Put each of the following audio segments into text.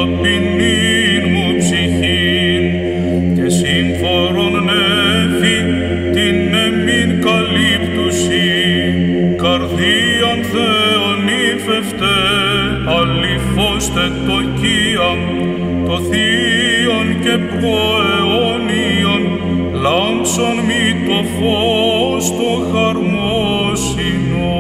ταπεινήν μου ψυχήν και σύμφορον νέφη την εμήν καλύπτουσι, καρδίαν Θεόν ύφευτε, αληθώστε το κίαμ, το θείον και προαιώνιον, λάμψον μη το φως το χαρμόσυνον.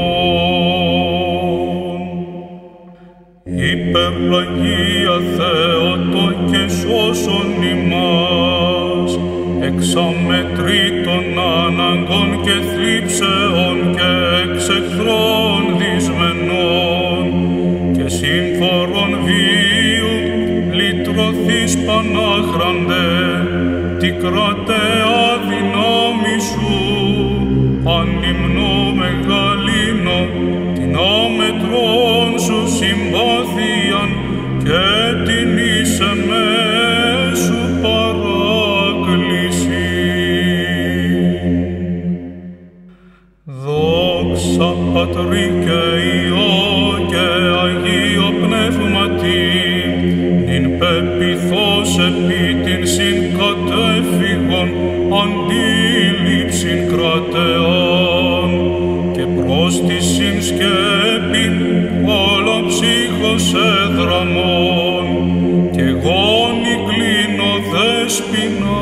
Υπερπλαγία Θεότο και σώσον ημάς, εξ αμετρήτων αναγκών και θλίψεων και εξ εχθρών δυσμενών και σύμφορον βίου λυτρωθείς Πανάχραντε, τι κρατέα δυνάμει σου, ανυμνώ μεγαλύνω την άμετρον σου συμπάθειαν και την εις εμέσου παράκληση. Δόξα Πατρί και Υιό και Αγίο Πνεύματι, νυν πεποιθώς επί την συγκατέφυγον αντίληψην κρατεάν και προς τη συνσκέπην όλα ψύχος εδραμών και γόνι κλείνω δέσποινα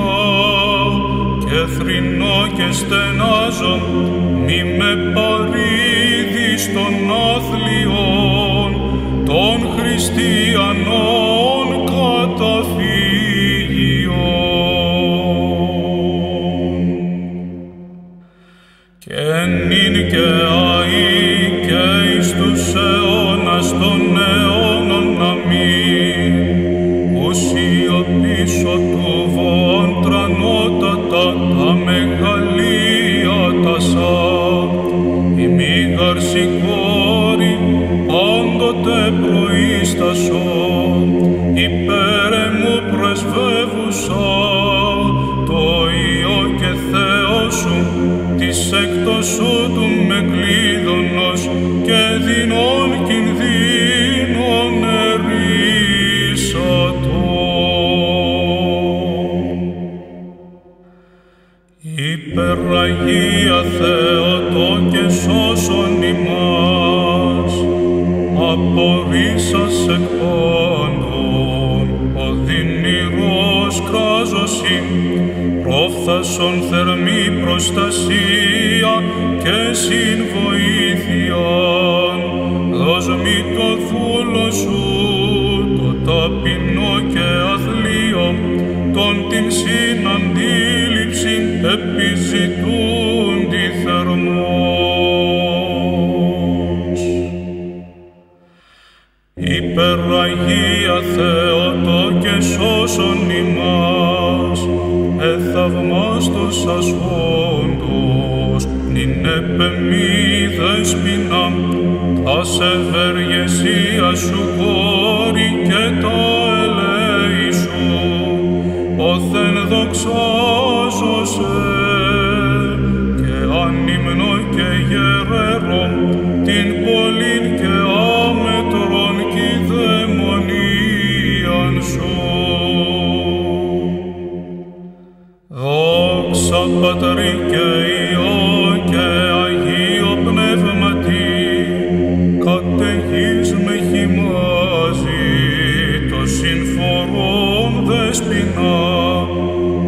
και θρηνώ και στενάζω, μη με παρήδεις των άθλιων των χριστιανών καταφύγιων. Και νυν και αεί και εις τους αιώνας των αιώνων αμήν, ουσιοπίσω του βόντρανότατα τα μεγαλείατασα, ημίγαρ σηκώρη πάντοτε προείστασο, υπέρ εμού πρεσβεύουσα το Υιό και Θεό σου, της έκτος σου του με κλείδωνος και δεινών κινδύνων ερίσατον. Υπεραγία Θεότο και σώσον ημάς, απορρίσας εκ πάντων, οδυνηρός κράζωση, πρόφθασον θερμή προστασία και συνβοήθειαν, δώσ' μη το δούλο σου, το ταπεινό και αθλίο, τον την συναντήληψην επιζητούντι θερμός. Υπεραγία Θεότο και σώσον ημάς, εθαυμάστος ασφόντος, νυν επεμή δέσποινα, τας ευεργεσίας σου κόρη και τα ελέη σου, όθεν δοξάζωσε και ανυμνώ και γερέρω την πολλήν και άμετρον κηδαιμονίαν σου. Δόξα Πατρί και Υιό και Αγίο Πνεύματι, καταιγείς με χυμάζει το συμφορών δέσποινα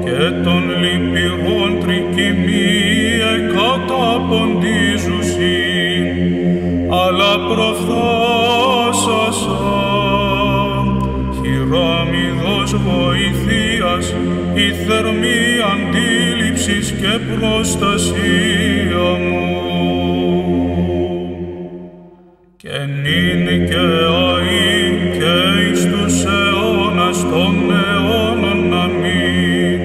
και των λυπηρών τρικυμίε καταποντίζουσιν, αλλά προφθάσασα χειράμιδος βοηθείας, η θερμή αντίληψης και προστασία μου. Και νυν και αεί και εις τους αιώνας των αιώνων αμήν,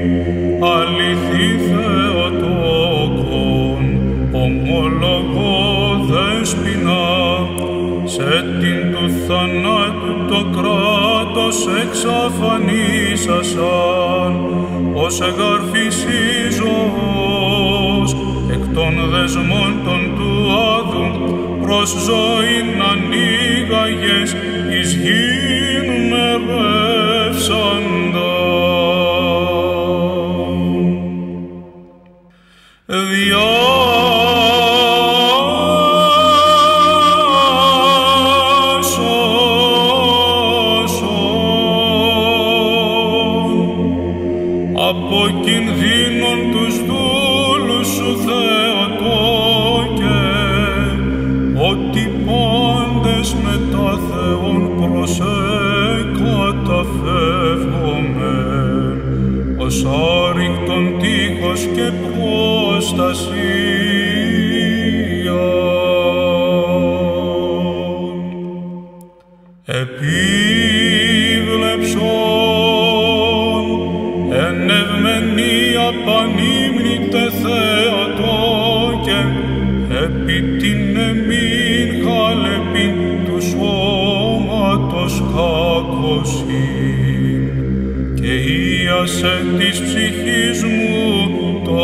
αληθή Θεοτόκον, ομολογώ δέσποινα, σε την του θανάτου το κράτος εξαφανίσασαν, ως εγαρφισίζος εκ των δεσμών των του άδου, προς ζωήν ανοίγαγες εις γήν διαβεύσαντα. Από κινδύνων τους δούλους σου Θεοτόκε, ότι πάντες μετά Θεόν καταφεύγομαι, ως άρρηκτον τείχος και προστασία. Επίβλεψον ενευμένη απανήμνητε Θεοτόκε, επί την εμήν χαλεπήν του σώματος κακοσύν, και ίασε της ψυχής μου το